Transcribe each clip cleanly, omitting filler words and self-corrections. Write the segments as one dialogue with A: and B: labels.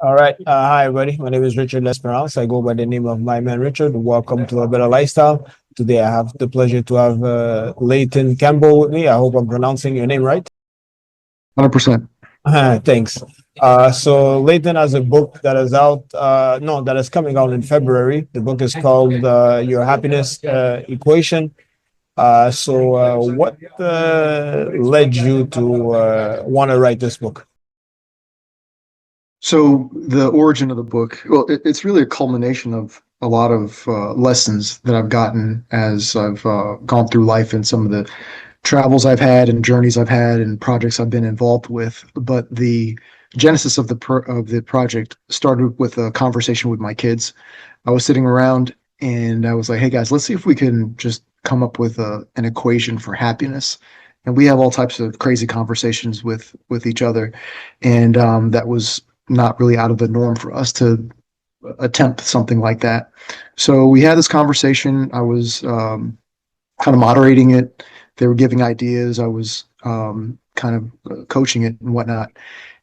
A: All right. Hi, everybody. My name is Richard.lesperance. I go by the name of my man Richard. Welcome to A Better Lifestyle. Today, I have the pleasure to have Leighton Campbell with me. I hope I'm pronouncing your name right.
B: 100%.
A: Thanks. So Leighton has a book that is out, no, that is coming out in February. The book is called Your Happiness Equation. What led you to want to write this book?
B: So the origin of the book, well, it's really a culmination of a lot of lessons that I've gotten as I've gone through life and some of the travels I've had and journeys I've had and projects I've been involved with. But the genesis of the project started with a conversation with my kids. I was sitting around and I was like, "Hey guys, let's see if we can just come up with an equation for happiness." And we have all types of crazy conversations with each other, and that was not really out of the norm for us to attempt something like that. So we had this conversation. I was kind of moderating it. They were giving ideas. I was kind of coaching it and whatnot.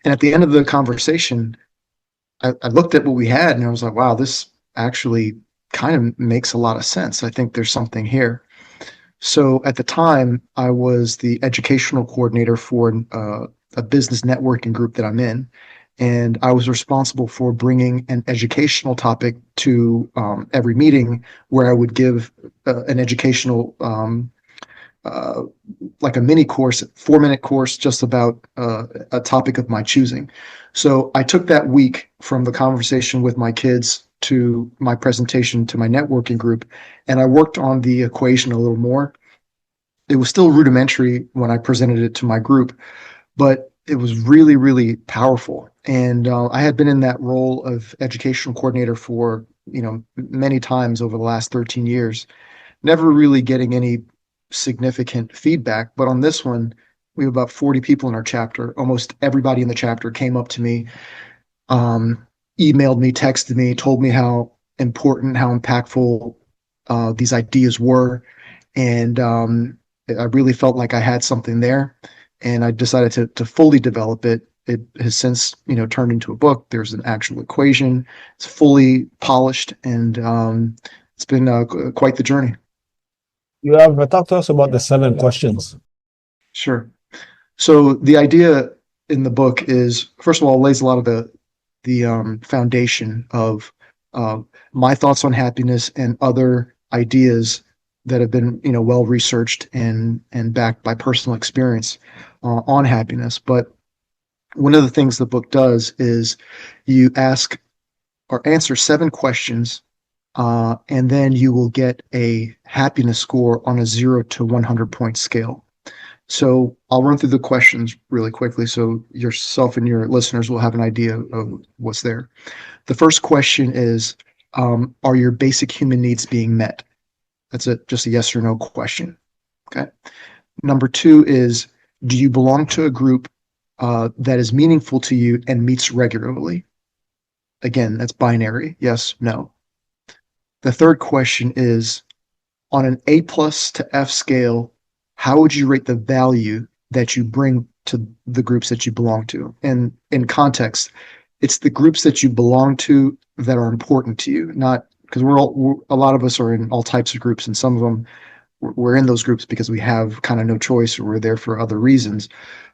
B: And at the end of the conversation, I looked at what we had and I was like, wow, this actually kind of makes a lot of sense. I think there's something here. So at the time, I was the educational coordinator for a business networking group that I'm in. And I was responsible for bringing an educational topic to every meeting where I would give an educational, uh, like a mini course, 4-minute course, just about a topic of my choosing. So I took that week from the conversation with my kids to my presentation to my networking group, and I worked on the equation a little more. It was still rudimentary when I presented it to my group, but it was really, really powerful. And I had been in that role of educational coordinator for, many times over the last 13 years, never really getting any significant feedback. But on this one, we have about 40 people in our chapter. Almost everybody in the chapter came up to me, um, emailed me, texted me, told me how important, how impactful these ideas were. And I really felt like I had something there, and I decided to fully develop it. It has since, turned into a book. There's an actual equation. It's fully polished, and it's been quite the journey.
A: You have talked to us about the seven questions.
B: Sure. So the idea in the book is, first of all, lays a lot of the foundation of uh, my thoughts on happiness and other ideas that have been, well researched and backed by personal experience on happiness. But one of the things the book does is you ask or answer 7 questions, and then you will get a happiness score on a 0 to 100 point scale. So I'll run through the questions really quickly so yourself and your listeners will have an idea of what's there. The first question is, are your basic human needs being met? That's just a yes or no question. Okay. Number 2 is, do you belong to a group that is meaningful to you and meets regularly? Again, that's binary. Yes, no. The third question is, on an A plus to F scale, how would you rate the value that you bring to the groups that you belong to? And in context, it's the groups that you belong to that are important to you, not because a lot of us are in all types of groups, and some of them we're in those groups because we have kind of no choice or we're there for other reasons.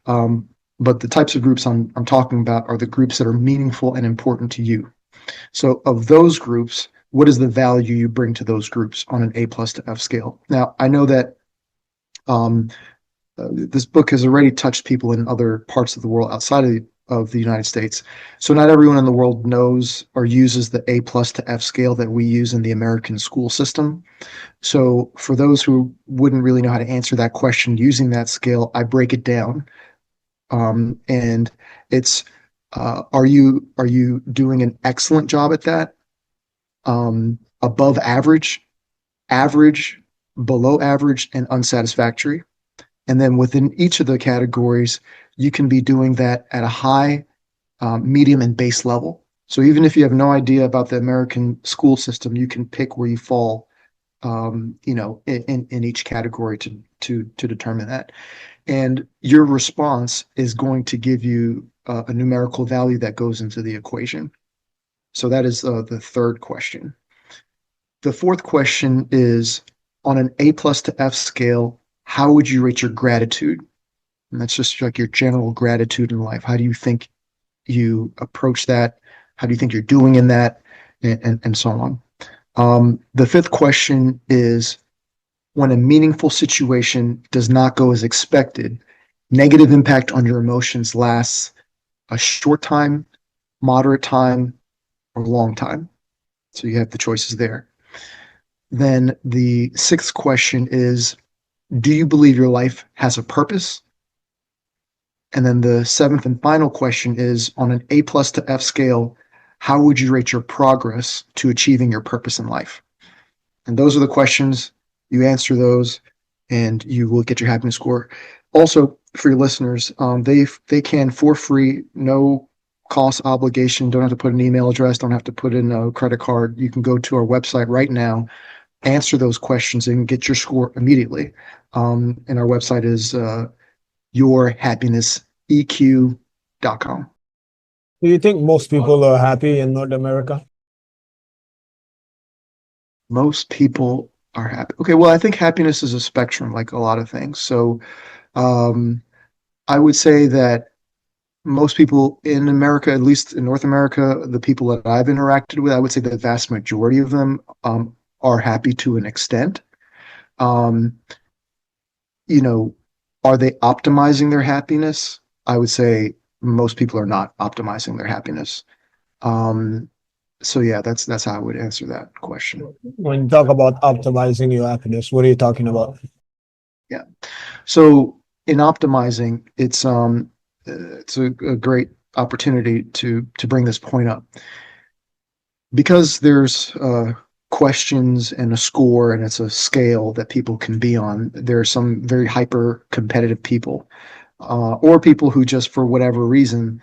B: Um, but the types of groups I'm talking about are the groups that are meaningful and important to you. So of those groups, what is the value you bring to those groups on an A plus to F scale? Now, I know that um, this book has already touched people in other parts of the world outside of the United States. So not everyone in the world knows or uses the A plus to F scale that we use in the American school system. So for those who wouldn't really know how to answer that question using that scale, I break it down. And it's are you doing an excellent job at that? Above average, average, below average, and unsatisfactory. And then within each of the categories, you can be doing that at a high, medium, and base level. So even if you have no idea about the American school system, you can pick where you fall, in each category to determine that. And your response is going to give you a numerical value that goes into the equation. So that is the third question. The fourth question is, on an A plus to F scale, how would you rate your gratitude? And that's just like your general gratitude in life. How do you think you approach that? How do you think you're doing in that? And so on. The fifth question is, when a meaningful situation does not go as expected, negative impact on your emotions lasts a short time, moderate time, or long time. So you have the choices there. Then the sixth question is, do you believe your life has a purpose? And then the seventh and final question is, on an A plus to F scale, how would you rate your progress to achieving your purpose in life? And those are the questions. You answer those, and you will get your happiness score. Also, for your listeners, they can, for free, no cost obligation, don't have to put an email address, don't have to put in a credit card. You can go to our website right now, answer those questions, and get your score immediately. And our website is yourhappinesseq.com.
A: Do you think most people are happy in North America?
B: Most people are happy. Okay, well, I think happiness is a spectrum, like a lot of things. So um, I would say that most people in America, at least in North America, the people that I've interacted with, I would say the vast majority of them are happy to an extent. Um, you know, are they optimizing their happiness? I would say most people are not optimizing their happiness. Um, so yeah, that's how I would answer that question.
A: When you talk about optimizing your happiness, what are you talking about?
B: Yeah. So in optimizing, it's a great opportunity to bring this point up, because there's questions and a score, and it's a scale that people can be on. There are some very hyper competitive people, or people who just, for whatever reason,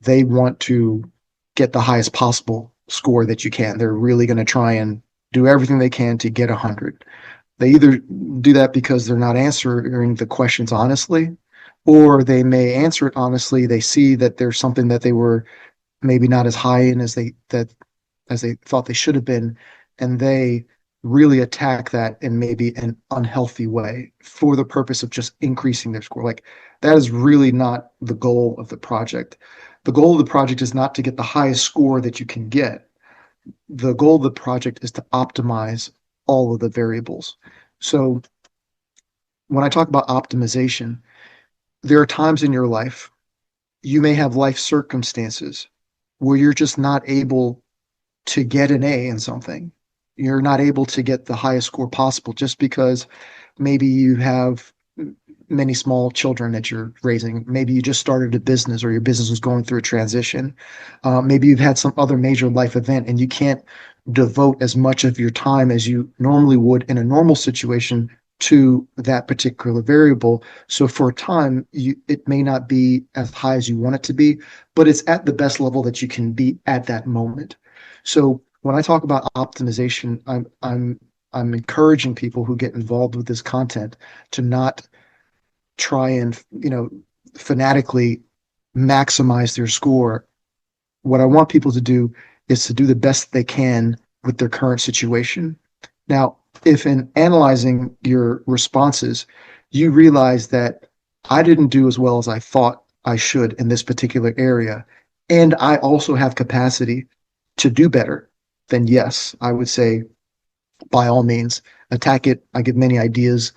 B: they want to get the highest possible score that you can. They're really going to try and do everything they can to get 100. They either do that because they're not answering the questions honestly, or they may answer it honestly. They see that there's something that they were maybe not as high in as they thought they should have been, and they really attack that in maybe an unhealthy way for the purpose of just increasing their score. Like, that is really not the goal of the project. The goal of the project is not to get the highest score that you can get. The goal of the project is to optimize all of the variables. So when I talk about optimization, there are times in your life, you may have life circumstances where you're just not able to get an A in something. You're not able to get the highest score possible just because maybe you have many small children that you're raising. Maybe you just started a business, or your business is going through a transition. Maybe you've had some other major life event and you can't devote as much of your time as you normally would in a normal situation to that particular variable. So for a time, it may not be as high as you want it to be, but it's at the best level that you can be at that moment. So when I talk about optimization, I'm encouraging people who get involved with this content to not try and, fanatically maximize their score. What I want people to do is to do the best they can with their current situation. Now, if in analyzing your responses, you realize that I didn't do as well as I thought I should in this particular area, and I also have capacity to do better, then yes, I would say by all means attack it. I give many ideas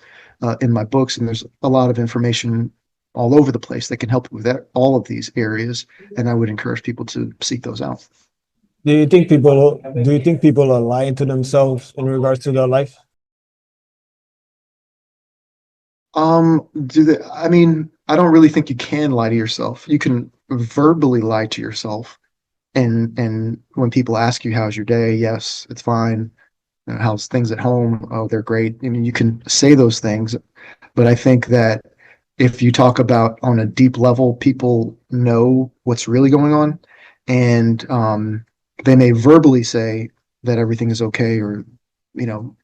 B: in my books, and there's a lot of information all over the place that can help you with that, all of these areas, and I would encourage people to seek those out.
A: Do you think people are lying to themselves in regards to their life?
B: I mean, I don't really think you can lie to yourself. You can verbally lie to yourself, and when people ask you how's your day, yes, it's fine. How's things at home? Oh, they're great. I mean, you can say those things, but I think that if you talk about on a deep level, people know what's really going on, and they may verbally say that everything is okay, or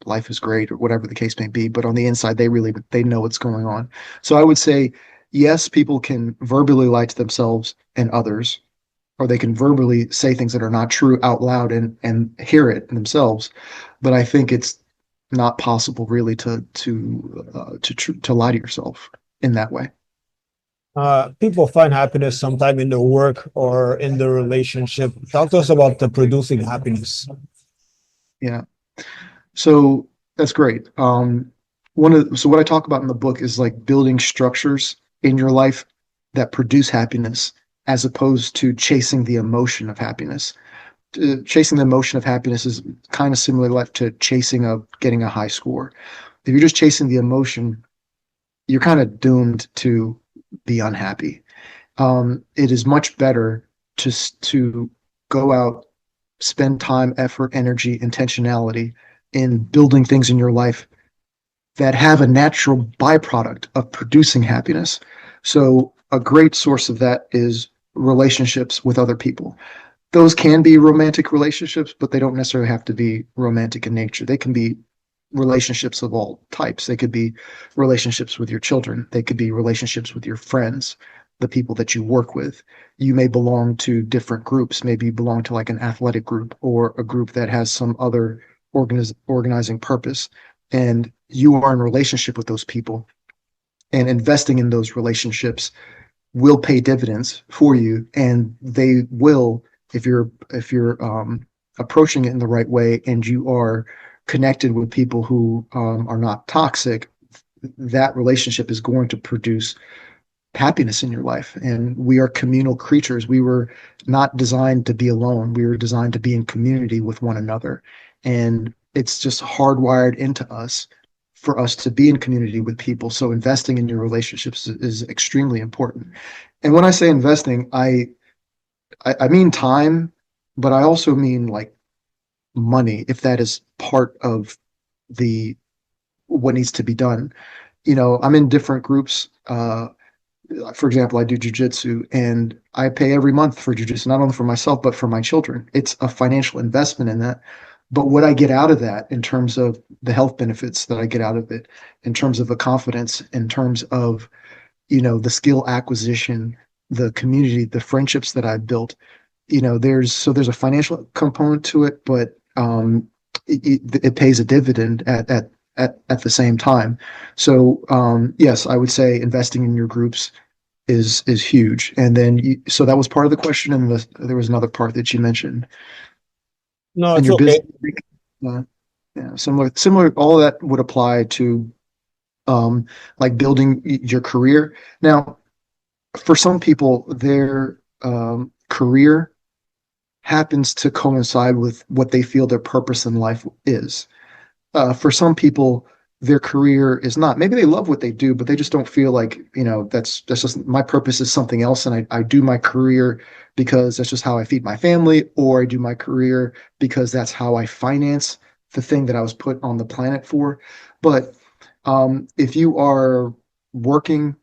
B: life is great, or whatever the case may be, but on the inside, they know what's going on. So I would say yes, people can verbally lie to themselves and others, or they can verbally say things that are not true out loud and hear it themselves. But I think it's not possible really to lie to yourself in that way.
A: People find happiness sometime in their work or in their relationship. Talk to us about the producing happiness.
B: Yeah. So that's great. So what I talk about in the book is like building structures in your life that produce happiness as opposed to chasing the emotion of happiness. Chasing the emotion of happiness is kind of similar like to getting a high score. If you're just chasing the emotion, you're kind of doomed to be unhappy. It is much better to go out, spend time, effort, energy, intentionality in building things in your life that have a natural byproduct of producing happiness. So a great source of that is relationships with other people. Those can be romantic relationships, but they don't necessarily have to be romantic in nature. They can be relationships of all types. They could be relationships with your children. They could be relationships with your friends, the people that you work with. You may belong to different groups. Maybe you belong to like an athletic group or a group that has some other organizing purpose. And you are in relationship with those people, and investing in those relationships will pay dividends for you, and they will if you're approaching it in the right way and you are connected with people who are not toxic. That relationship is going to produce happiness in your life. And we are communal creatures. We were not designed to be alone. We were designed to be in community with one another. And it's just hardwired into us for us to be in community with people. So investing in your relationships is extremely important. And when I say investing, I mean time, but I also mean like money, if that is part of the what needs to be done. I'm in different groups. For example, I do jujitsu, and I pay every month for jujitsu, not only for myself but for my children. It's a financial investment in that. But what I get out of that, in terms of the health benefits that I get out of it, in terms of the confidence, in terms of the skill acquisition, the community, the friendships that I've built, there's a financial component to it, but it pays a dividend at the same time. So yes, I would say investing in your groups is huge. And then so that was part of the question, and there was another part that you mentioned.
A: No,
B: And
A: it's
B: your
A: okay.
B: business, yeah, similar. All of that would apply to like building your career. Now, for some people, their career happens to coincide with what they feel their purpose in life is. For some people, their career is not. Maybe they love what they do, but they just don't feel like, that's just my purpose is something else. And I do my career because that's just how I feed my family, or I do my career because that's how I finance the thing that I was put on the planet for. But if you are working,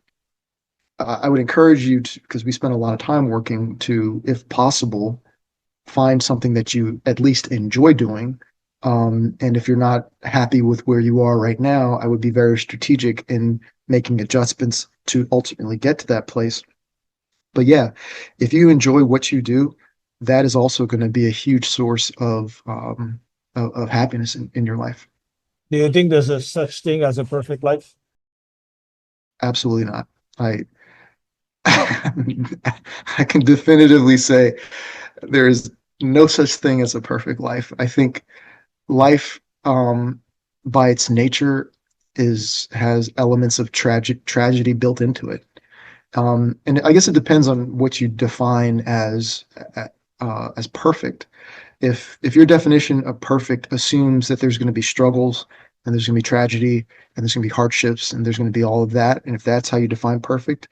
B: I would encourage you to, because we spend a lot of time working, to, if possible, find something that you at least enjoy doing. And if you're not happy with where you are right now, I would be very strategic in making adjustments to ultimately get to that place. But yeah, if you enjoy what you do, that is also going to be a huge source of happiness in your life.
A: Do you think there's a such thing as a perfect life?
B: Absolutely not. I I can definitively say there is no such thing as a perfect life. I think life, by its nature, has elements of tragedy built into it. And I guess it depends on what you define as perfect. If your definition of perfect assumes that there's going to be struggles, and there's going to be tragedy, and there's going to be hardships, and there's going to be all of that, and if that's how you define perfect,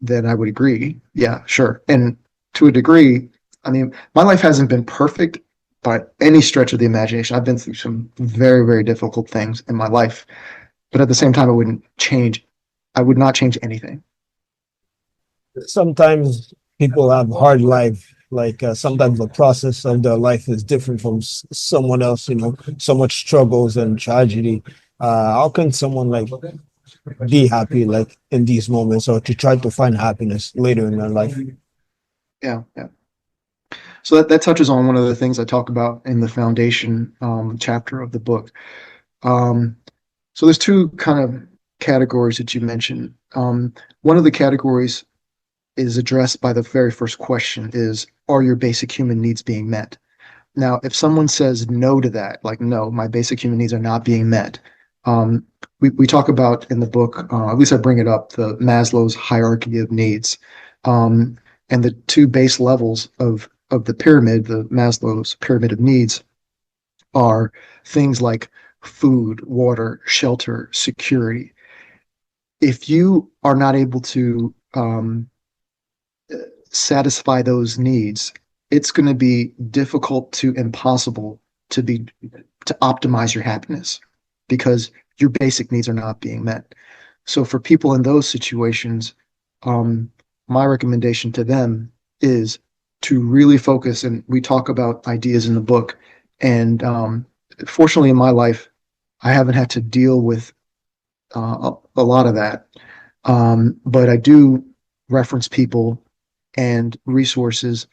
B: then I would agree. Yeah, sure. And to a degree, I mean, my life hasn't been perfect by any stretch of the imagination. I've been through some very, very difficult things in my life, but at the same time, I would not change anything.
A: Sometimes people have hard life. Like sometimes the process of their life is different from someone else. So much struggles and tragedy. How can someone like be happy like in these moments, or to try to find happiness later in their life.
B: Yeah, yeah. So that touches on one of the things I talk about in the foundation chapter of the book. Um, so there's two kind of categories that you mentioned. One of the categories is addressed by the very first question is, are your basic human needs being met? Now, if someone says no to that, like, no, my basic human needs are not being met, um, we talk about in the book, at least I bring it up, the Maslow's hierarchy of needs. Um, and the two base levels of the pyramid, the Maslow's pyramid of needs, are things like food, water, shelter, security. If you are not able to satisfy those needs, it's going to be difficult to impossible to optimize your happiness because your basic needs are not being met. So for people in those situations, um, my recommendation to them is to really focus. And we talk about ideas in the book. And fortunately, in my life, I haven't had to deal with a lot of that. But I do reference people and resources,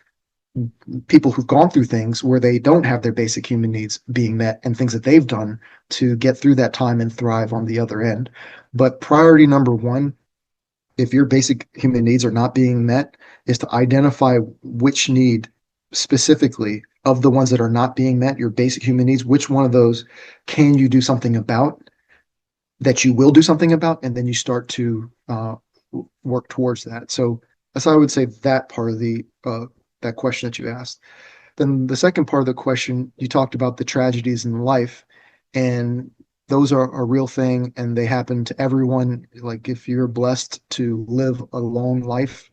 B: people who've gone through things where they don't have their basic human needs being met and things that they've done to get through that time and thrive on the other end. But priority number one, if your basic human needs are not being met, is to identify which need specifically of the ones that are not being met, your basic human needs, which one of those can you do something about, that you will do something about, and then you start to work towards that. So that's how I would say that part of the that question that you asked. Then the second part of the question, you talked about the tragedies in life, and those are a real thing, and they happen to everyone. Like if you're blessed to live a long life,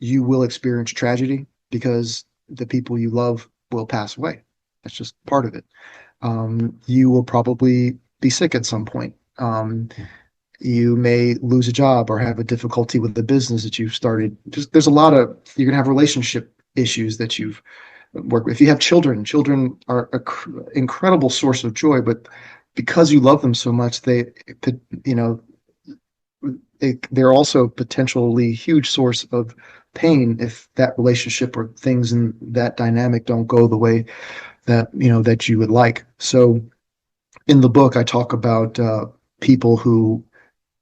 B: you will experience tragedy because the people you love will pass away. That's just part of it. You will probably be sick at some point. You may lose a job or have a difficulty with the business that you've started. Just there's a lot of you're gonna have relationship issues that you've worked with. If you have children, children are an incredible source of joy, but because you love them so much, you know, they're also potentially huge source of pain if that relationship or things in that dynamic don't go the way that that you would like. So in the book, I talk about people who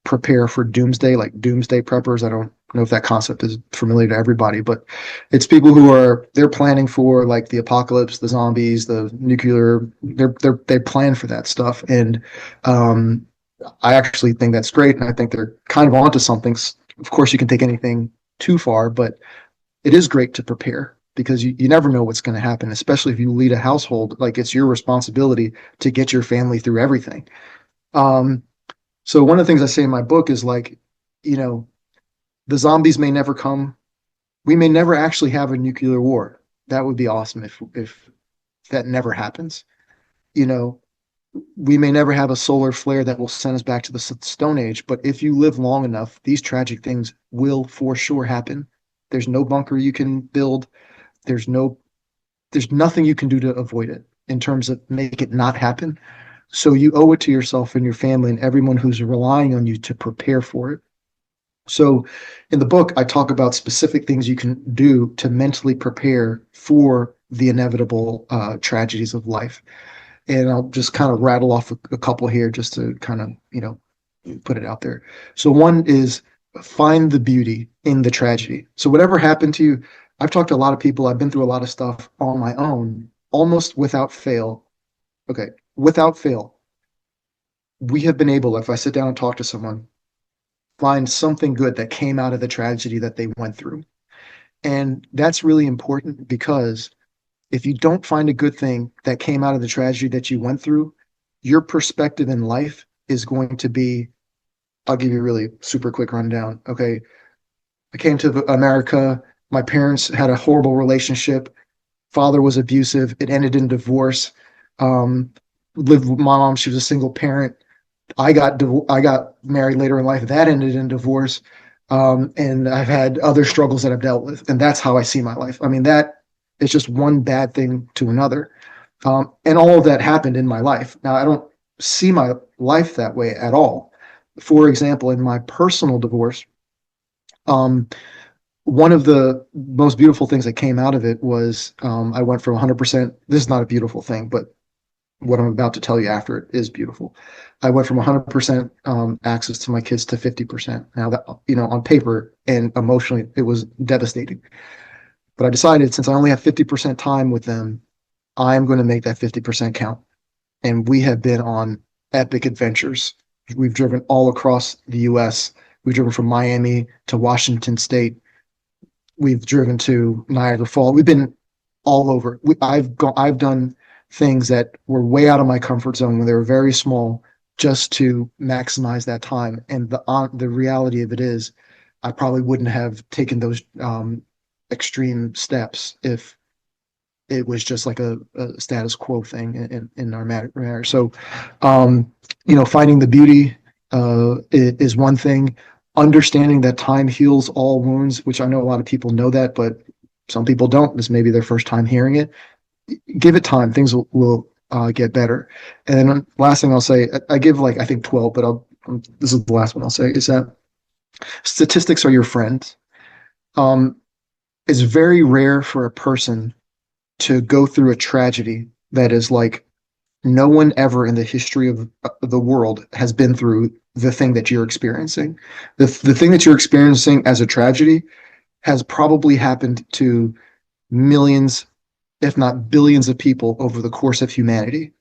B: prepare for doomsday, like doomsday preppers. I don't know if that concept is familiar to everybody, but it's people who they're planning for like the apocalypse, the zombies, the nuclear. They plan for that stuff, and I actually think that's great, and I think they're kind of onto something. Of course, you can take anything too far, but it is great to prepare because you never know what's going to happen, especially if you lead a household. Like it's your responsibility to get your family through everything. Um, so one of the things I say in my book is like, you know, the zombies may never come. We may never actually have a nuclear war. That would be awesome if that never happens. You know, we may never have a solar flare that will send us back to the Stone Age, but if you live long enough, these tragic things will for sure happen. There's no bunker you can build. There's no, there's nothing you can do to avoid it in terms of make it not happen. So you owe it to yourself and your family and everyone who's relying on you to prepare for it. So in the book, I talk about specific things you can do to mentally prepare for the inevitable tragedies of life. And I'll just kind of rattle off a couple here just to kind of, put it out there. So one is find the beauty in the tragedy. So whatever happened to you, I've talked to a lot of people, I've been through a lot of stuff on my own, almost without fail. Okay, without fail, we have been able, if I sit down and talk to someone, find something good that came out of the tragedy that they went through. And that's really important because if you don't find a good thing that came out of the tragedy that you went through, your perspective in life is going to be, I'll give you a really super quick rundown. Okay. I came to America. My parents had a horrible relationship. Father was abusive. It ended in divorce. Um, Lived with my mom. She was a single parent. I got married later in life. That ended in divorce. And I've had other struggles that I've dealt with. And that's how I see my life. I mean, that is just one bad thing to another. And all of that happened in my life. Now, I don't see my life that way at all. for example, in my personal divorce, um, one of the most beautiful things that came out of it was I went from 100%. This is not a beautiful thing, but what I'm about to tell you after it is beautiful. I went from 100% access to my kids to 50%. Now that, on paper and emotionally, it was devastating. But I decided since I only have 50% time with them, I'm going to make that 50% count. And we have been on epic adventures. We've driven all across the US. We've driven from Miami to Washington State. We've driven to Niagara Falls. We've been all over. I've done things that were way out of my comfort zone when they were very small, just to maximize that time. And the reality of it is, I probably wouldn't have taken those extreme steps if it was just like a status quo thing in our marriage. So, finding the beauty is one thing. Understanding that time heals all wounds, which I know a lot of people know that, but some people don't. This may be their first time hearing it. Give it time; things will get better. And then last thing I'll say, I give I think 12, but this is the last one I'll say, is that statistics are your friend. It's very rare for a person to go through a tragedy that is like no one ever in the history of the world has been through the thing that you're experiencing. The thing that you're experiencing as a tragedy has probably happened to millions, if not billions of people over the course of humanity.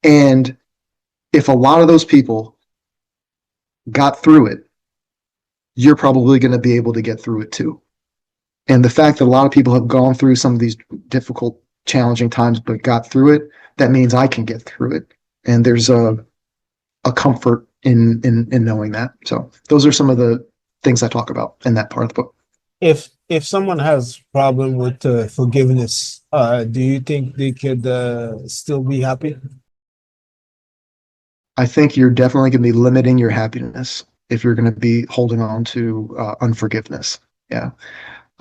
B: And if a lot of those people got through it, you're probably going to be able to get through it too. And the fact that a lot of people have gone through some of these difficult, challenging times but got through it, that means I can get through it. And there's a comfort in knowing that. So those are some of the things I talk about in that part of the book.
A: If someone has problem with forgiveness, do you think they could still be happy?
B: I think you're definitely going to be limiting your happiness if you're going to be holding on to unforgiveness. Yeah.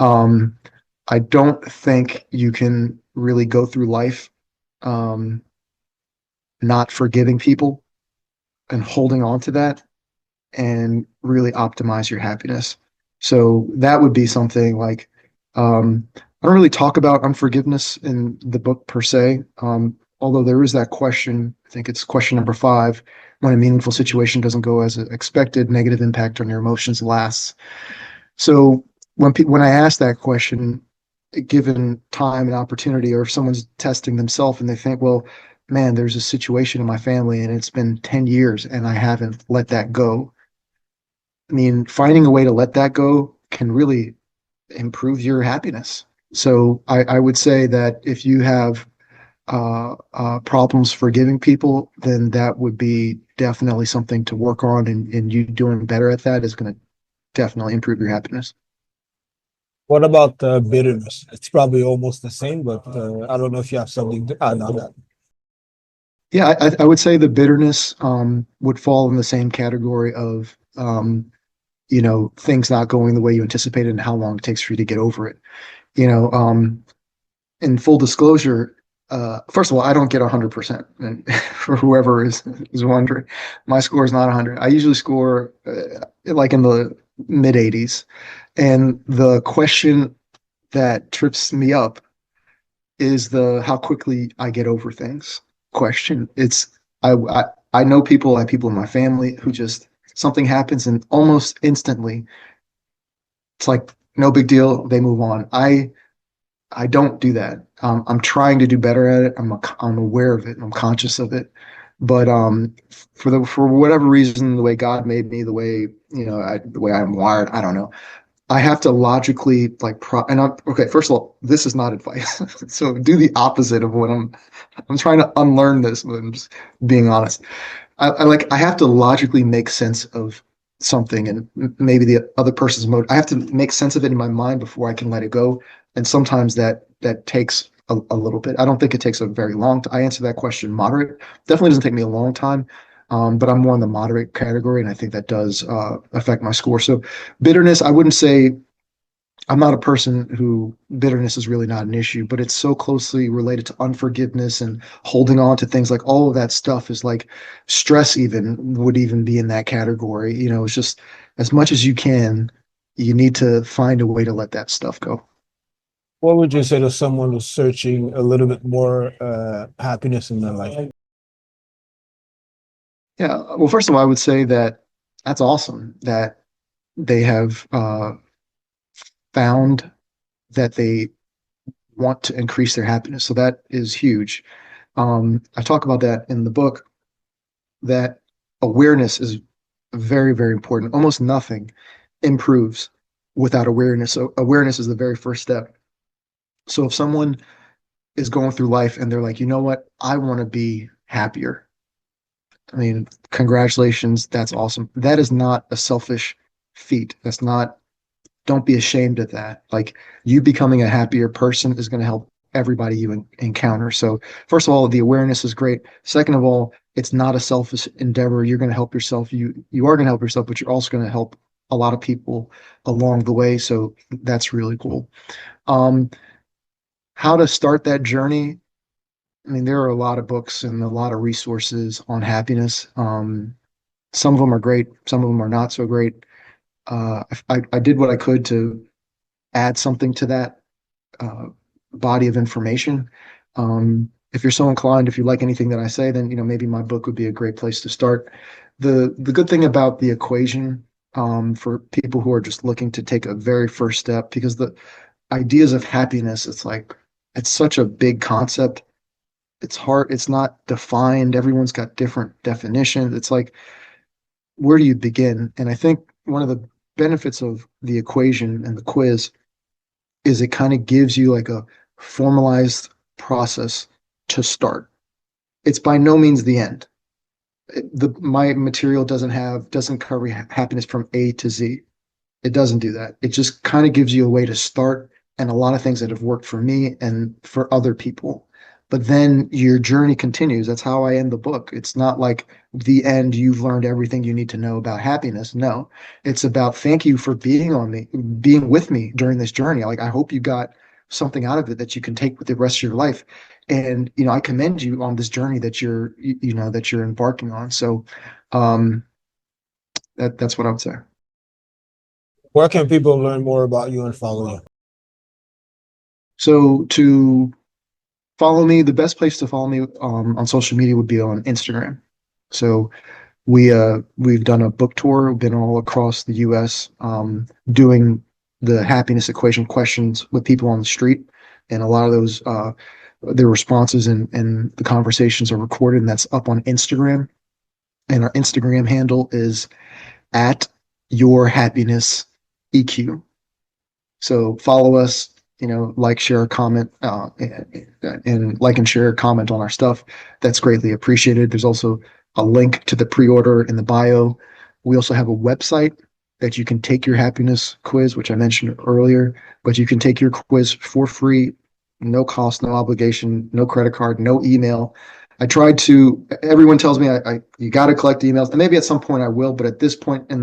B: I don't think you can really go through life not forgiving people and holding on to that and really optimize your happiness. So that would be something like I don't really talk about unforgiveness in the book per se, although there is that question. I think it's question number 5. When a meaningful situation doesn't go as expected, negative impact on your emotions lasts. So when I ask that question, given time and opportunity, or if someone's testing themselves and they think, well, man, there's a situation in my family and it's been 10 years and I haven't let that go. I mean, finding a way to let that go can really improve your happiness. So I would say that if you have problems forgiving people, then that would be definitely something to work on, and you doing better at that is going to definitely improve your happiness.
A: What about bitterness? It's probably almost the same, but I don't know if you have something to add on that.
B: Yeah, I would say the bitterness would fall in the same category of things not going the way you anticipated and how long it takes for you to get over it. In full disclosure, first of all, I don't get 100%. And for whoever is wondering, my score is not 100. I usually score like in the mid 80s. And the question that trips me up is the how quickly I get over things question. I know people, I have people in my family who just something happens and almost instantly it's like no big deal, they move on. I don't do that. I'm trying to do better at it. I'm aware of it and I'm conscious of it. But for whatever reason, the way God made me, the way the way I'm wired, I don't know. I have to logically okay. First of all, this is not advice. So do the opposite of what I'm trying to unlearn this. But I'm just being honest. I have to logically make sense of something and maybe the other person's mode. I have to make sense of it in my mind before I can let it go. And sometimes that takes a little bit. I don't think it takes a very long time. I answer that question moderate. Definitely doesn't take me a long time. But I'm more in the moderate category, and I think that does affect my score. So bitterness, I wouldn't say I'm not a person who bitterness is really not an issue, but it's so closely related to unforgiveness and holding on to things. Like all of that stuff is like stress even would even be in that category. It's just as much as you can, you need to find a way to let that stuff go.
A: What would you say to someone who's searching a little bit more happiness in their life?
B: Yeah. Well, first of all, I would say that that's awesome that they have found that they want to increase their happiness. So that is huge. I talk about that in the book, that awareness is very, very important. Almost nothing improves without awareness. So awareness is the very first step. So if someone is going through life and they're like, you know what, I want to be happier. I mean, congratulations, that's awesome. That is not a selfish feat. That's not, don't be ashamed of that. Like, you becoming a happier person is going to help everybody you encounter. So, first of all, the awareness is great. Second of all, it's not a selfish endeavor. You're going to help yourself. You are going to help yourself, but you're also going to help a lot of people along the way. So that's really cool. Um, how to start that journey? I mean, there are a lot of books and a lot of resources on happiness. Some of them are great. Some of them are not so great. I did what I could to add something to that uh, body of information. If you're so inclined, if you like anything that I say, then maybe my book would be a great place to start. The good thing about the equation, for people who are just looking to take a very first step, because the ideas of happiness, it's such a big concept. It's hard. It's not defined. Everyone's got different definitions. It's like, where do you begin? And I think one of the benefits of the equation and the quiz is it kind of gives you like a formalized process to start. It's by no means the end. My material doesn't cover happiness from A to Z. It doesn't do that. It just kind of gives you a way to start, and a lot of things that have worked for me and for other people. But then your journey continues. That's how I end the book. It's not like the end, you've learned everything you need to know about happiness. No, it's about thank you for being with me during this journey. Like, I hope you got something out of it that you can take with the rest of your life. And, I commend you on this journey that you're embarking on. So, um, that's what I would say.
A: Where can people learn more about you and follow you?
B: So to follow me, the best place to follow me on social media would be on Instagram. So we've done a book tour, we've been all across the US, doing the happiness equation questions with people on the street. And a lot of those their responses and the conversations are recorded, and that's up on Instagram. And our Instagram handle is at your happiness EQ. So follow us, like, share, comment, and like and share, comment on our stuff. That's greatly appreciated. There's also a link to the pre-order in the bio. We also have a website that you can take your happiness quiz, which I mentioned earlier, but you can take your quiz for free, no cost, no obligation, no credit card, no email. Everyone tells me you got to collect emails, and maybe at some point I will, but at this point uh,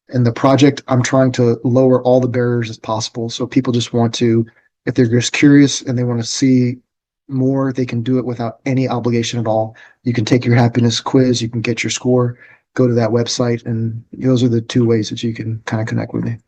B: in the project, I'm trying to lower all the barriers as possible. So people just want to, if they're just curious and they want to see more, they can do it without any obligation at all. You can take your happiness quiz, you can get your score, go to that website, and those are the two ways that you can kind of connect with me.